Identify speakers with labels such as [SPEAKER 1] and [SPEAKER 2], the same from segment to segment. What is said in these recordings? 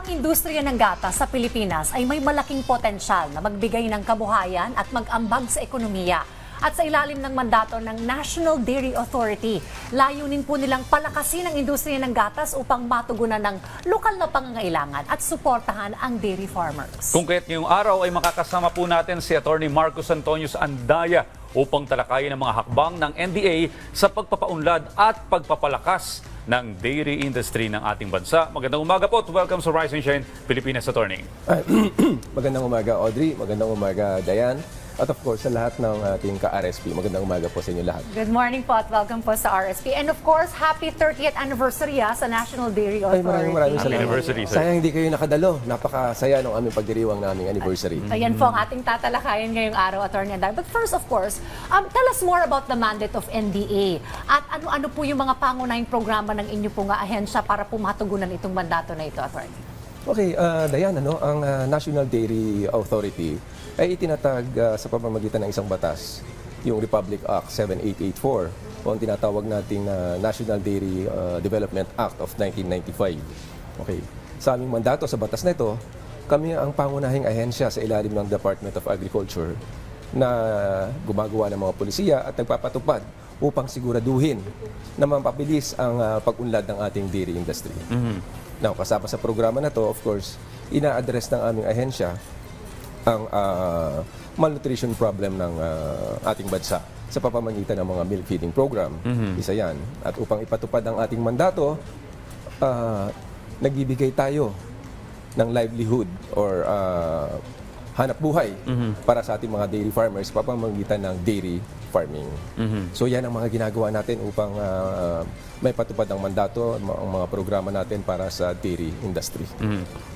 [SPEAKER 1] Ang industriya ng gatas sa Pilipinas ay may malaking potensyal na magbigay ng kabuhayan at mag-ambag sa ekonomiya. At sa ilalim ng mandato ng National Dairy Authority, layunin po nilang palakasin ang industriya ng gatas upang matugunan ng lokal na pangangailangan at suportahan ang dairy farmers.
[SPEAKER 2] Kung kaya't ngayong araw ay makakasama po natin si Atty. Marcos Antonius Andaya upang talakayin ang mga hakbang ng NDA sa pagpapaunlad at pagpapalakas ng dairy industry ng ating bansa. Magandang umaga po at welcome sa Rise and Shine Pilipinas, Attorney.
[SPEAKER 3] Magandang umaga, Audrey. Magandang umaga, Diane. At of course, sa lahat ng ating ka-RSP, magandang umaga po sa inyo lahat.
[SPEAKER 1] Good morning po at welcome po sa RSP. And of course, happy 30th anniversary sa National Dairy Authority.
[SPEAKER 3] Ay, maraming salamat.
[SPEAKER 2] Anniversary, sir.
[SPEAKER 3] Sayang hindi kayo nakadalo. Napakasaya ng aming pagdiriwang naming anniversary.
[SPEAKER 1] Ayan po ang ating tatalakayin ngayong araw, Attorney Anday. But first, of course, tell us more about the mandate of NDA. At ano-ano po yung mga pangunahing programa ng inyo pong ahensya para po matugunan itong mandato na ito, Attorney?
[SPEAKER 3] Okay, Diane, ang National Dairy Authority ay itinatag sa pamamagitan ng isang batas, yung Republic Act 7884 o ang tinatawag nating National Dairy Development Act of 1995. Okay. Sa aming mandato sa batas na ito, kami ang pangunahing ahensya sa ilalim ng Department of Agriculture na gumagawa ng mga polisiya at nagpapatupad upang siguraduhin na mapabilis ang pag-unlad ng ating dairy industry. Now, kasama sa programa na to, of course, ina-address ng aming ahensya ang malnutrition problem ng ating bansa sa pamamagitan ng mga milk feeding program. Isa yan. At upang ipatupad ang ating mandato, nagbibigay tayo ng livelihood or hanap buhay para sa ating mga dairy farmers sa pamamagitan ng dairy farming. So yan ang mga ginagawa natin upang may patupad ang mandato, ang mga programa natin para sa dairy industry.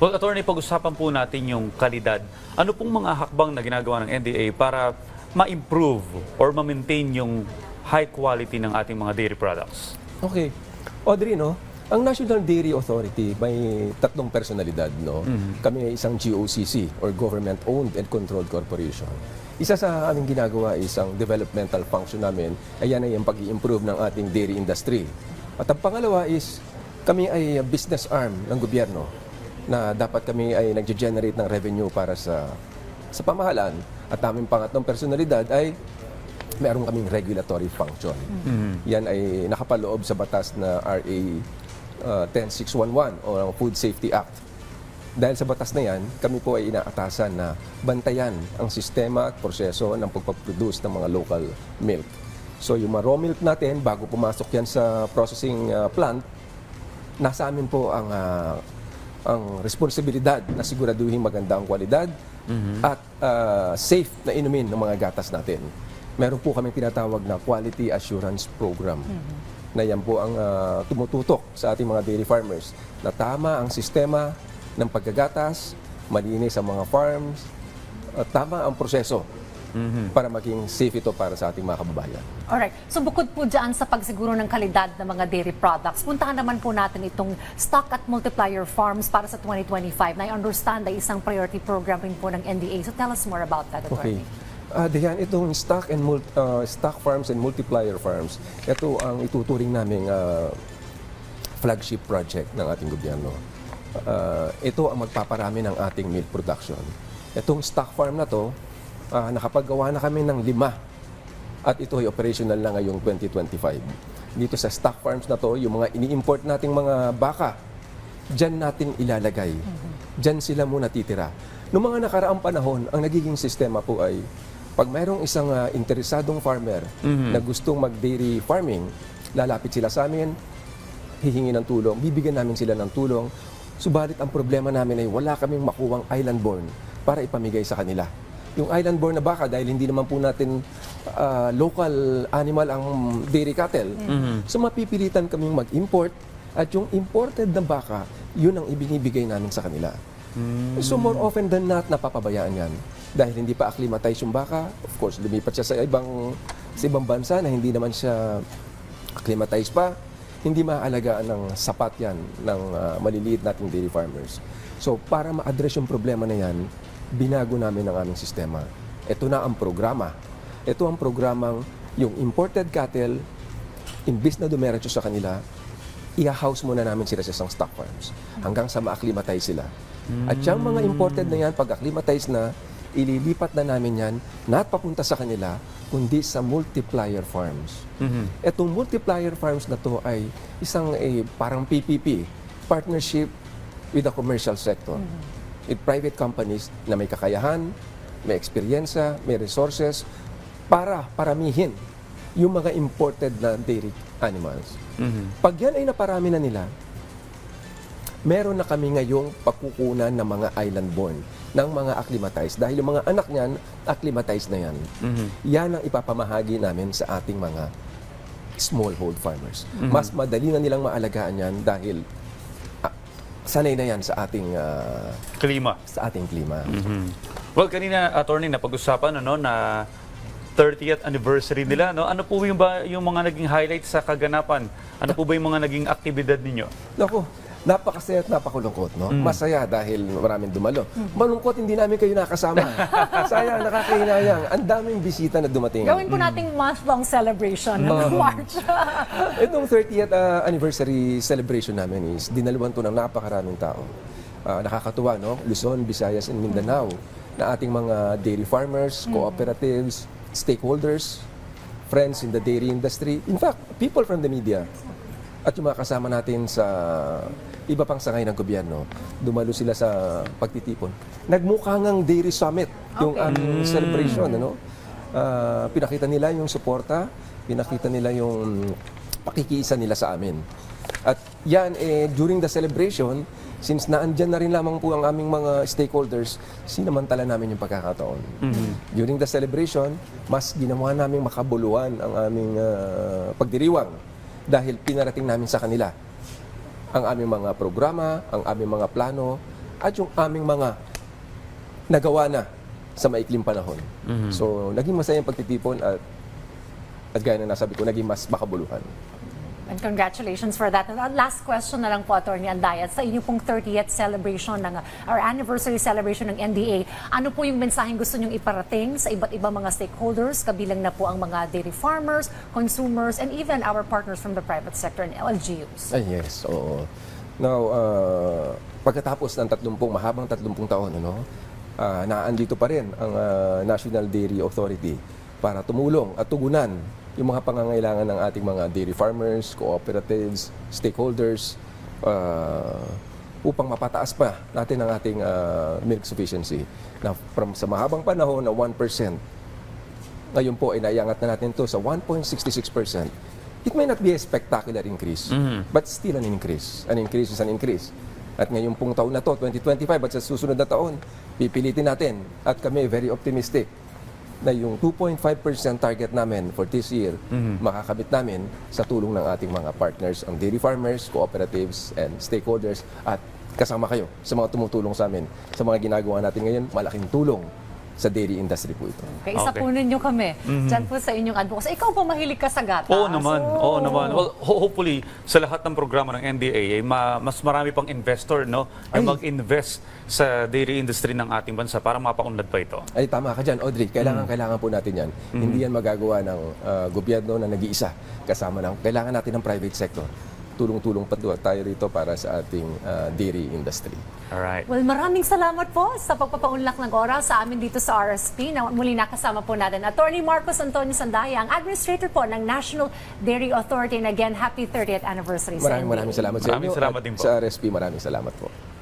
[SPEAKER 2] Well, Attorney, pag-usapan po natin yung kalidad. Ano pong mga hakbang na ginagawa ng NDA para ma-improve or ma-maintain yung high quality ng ating mga dairy products?
[SPEAKER 3] Okay. Audrey, ang National Dairy Authority may tatlong personalidad, Kami ay isang GOCC or Government Owned and Controlled Corporation. Isa sa aming ginagawa is ang developmental function namin, ayan ay ang pag-i-improve ng ating dairy industry. At ang pangalawa is kami ay business arm ng gobyerno na dapat kami ay nag-generate ng revenue para sa pamahalaan. At aming pangatlong personalidad ay meron kaming regulatory function. Yan ay nakapaloob sa batas na RA 10611 o ang Food Safety Act. Dahil sa batas na yan, kami po ay inaatasan na bantayan ang sistema at proseso ng pagpaproduce ng mga local milk. So yung mga raw milk natin, bago pumasok yan sa processing plant, nasa amin po ang responsibilidad na siguraduhin maganda ang kwalidad at safe na inumin ng mga gatas natin. Meron po kami tinatawag na Quality Assurance Program na yan po ang tumututok sa ating mga dairy farmers na tama ang sistema ng paggagatas, malinis ang mga farms, tama ang proseso para maging safe ito para sa ating mga kababayan.
[SPEAKER 1] Alright. So bukod po dyan sa pagsiguro ng kalidad ng mga dairy products, puntahan naman po natin itong stock at multiplier farms para sa 2025 na I understand ay isang priority program rin po ng NDA. So tell us more about that, Attorney.
[SPEAKER 3] Diyan, itong stock farms and multiplier farms, ito ang ituturing naming flagship project ng ating gobyerno. Ito ang magpaparami ng ating milk production. Itong stock farm na to, nakapaggawa na kami ng 5 at ito ay operational na ngayong 2025. Dito sa stock farms na to, yung mga ini-import nating mga baka, dyan natin ilalagay. Dyan sila muna titira. Noong mga nakaraang panahon, ang nagiging sistema po ay pag mayroong isang interesadong farmer na gustong mag-dairy farming, lalapit sila sa amin, hihingi ng tulong, bibigyan namin sila ng tulong. Subalit ang problema namin ay wala kaming makuwang island-born para ipamigay sa kanila. Yung island-born na baka, dahil hindi naman po natin local animal ang dairy cattle, so mapipilitan kaming mag-import at yung imported na baka, yun ang ibinibigay namin sa kanila. So more often than not, napapabayaan yan. Dahil hindi pa acclimatize yung baka, of course, lumipat siya sa ibang bansa na hindi naman siya acclimatize pa, hindi maaalagaan ng sapat yan ng maliliit nating dairy farmers. So para ma-address yung problema na yan, binago namin ang aming sistema. Ito na ang programa. Ito ang programang yung imported cattle, imbis na dumiretso sa kanila, i-house muna namin sila sa isang stock farms hanggang sa ma-acclimatize sila. At yung mga imported na yan, pag acclimatize na, ililipat na namin yan, not papunta sa kanila, kundi sa multiplier farms. Itong multiplier farms na to ay isang parang PPP, partnership with the commercial sector. With private companies na may kakayahan, may eksperyensya, may resources, para paramihin yung mga imported na dairy animals. Pag yan ay naparami na nila, meron na kami ngayong pagkukunan ng mga island-born, ng mga acclimatized. Dahil yung mga anak niyan, acclimatized na yan. Yan ang ipapamahagi namin sa ating mga smallhold farmers. Mas madali na nilang maalagaan yan dahil sanay na yan sa ating
[SPEAKER 2] Klima.
[SPEAKER 3] klima.
[SPEAKER 2] Well, kanina, attorney, napag-usapan na 30th anniversary nila. No? Ano po yung mga naging highlights sa kaganapan? Ano po ba yung mga naging aktibidad ninyo?
[SPEAKER 3] Naku, napakasaya at napakulungkot, no? Masaya dahil maraming dumalo. Malungkot, hindi namin kayo nakasama. Sayang, nakakahinayang. Ang daming bisita na dumating.
[SPEAKER 1] Gawin po nating month-long celebration ng March.
[SPEAKER 3] Itong 30th anniversary celebration namin is dinaluhan to ng napakaraming tao. Nakakatuwa, no? Luzon, Visayas, and Mindanao na ating mga dairy farmers, cooperatives, stakeholders, friends in the dairy industry, in fact, people from the media, at yung mga kasama natin sa iba pang sangay ng gobyerno, dumalo sila sa pagtitipon. Nagmukha ngang Dairy Summit yung aming celebration. Pinakita nila yung suporta, pinakita nila yung pakikiisa nila sa amin. At yan, during the celebration, since naandyan na rin lamang po ang aming mga stakeholders, sinamantala namin yung pagkakataon. During the celebration, mas ginawa namin makabuluhan ang aming pagdiriwang dahil pinarating namin sa kanila ang aming mga programa, ang aming mga plano, at yung aming mga nagawa na sa maikling panahon. So, naging masaya yung pagtitipon at gaya na nasabi ko, naging mas makabuluhan.
[SPEAKER 1] And congratulations for that. And last question na lang po, Attorney Andaya, sa inyo pong 30th celebration or anniversary celebration ng NDA, ano po yung mensaheng gusto nyong iparating sa iba't ibang mga stakeholders, kabilang na po ang mga dairy farmers, consumers, and even our partners from the private sector and LGUs?
[SPEAKER 3] Yes, oo. Now, pagkatapos ng mahabang 30 taon, naandito pa rin ang National Dairy Authority para tumulong at tugunan yung mga pangangailangan ng ating mga dairy farmers, cooperatives, stakeholders, upang mapataas pa natin ang ating milk sufficiency. Na sa mahabang panahon na 1%, ngayon po ay naiangat na natin to sa 1.66%. It may not be a spectacular increase, but still an increase. An increase is an increase. At ngayong pong taon na to, 2025, at sa susunod na taon, pipilitin natin at kami very optimistic na yung 2.5% target namin for this year, makakamit namin sa tulong ng ating mga partners, ang dairy farmers, cooperatives, and stakeholders, at kasama kayo sa mga tumutulong sa amin. Sa mga ginagawa natin ngayon, malaking tulong sa dairy industry po ito.
[SPEAKER 1] Okay, isa po ninyo kami. Diyan po sa inyong advocacy. Ikaw po mahilig ka sa gatas.
[SPEAKER 2] Oo naman, oo naman. Well, hopefully, sa lahat ng programa ng NDA, mas marami pang investor na mag-invest sa dairy industry ng ating bansa para mapaunlad pa ito.
[SPEAKER 3] Ay, tama ka dyan, Audrey. Kailangan po natin yan. Hindi yan magagawa ng gobyerno na nag-iisa. Kailangan natin ng private sector. Tulong-tulong pa tayo rito para sa ating dairy industry.
[SPEAKER 2] Alright.
[SPEAKER 1] Well, maraming salamat po sa pagpapaunlak ng oras sa amin dito sa RSP. Na muli nakasama po natin Attorney Marcos Antonio Sandaya, ang Administrator po ng National Dairy Authority. And again, happy 30th anniversary sa inyo.
[SPEAKER 3] Maraming salamat sa inyo.
[SPEAKER 2] Maraming salamat din po.
[SPEAKER 3] Sa RSP, maraming salamat po.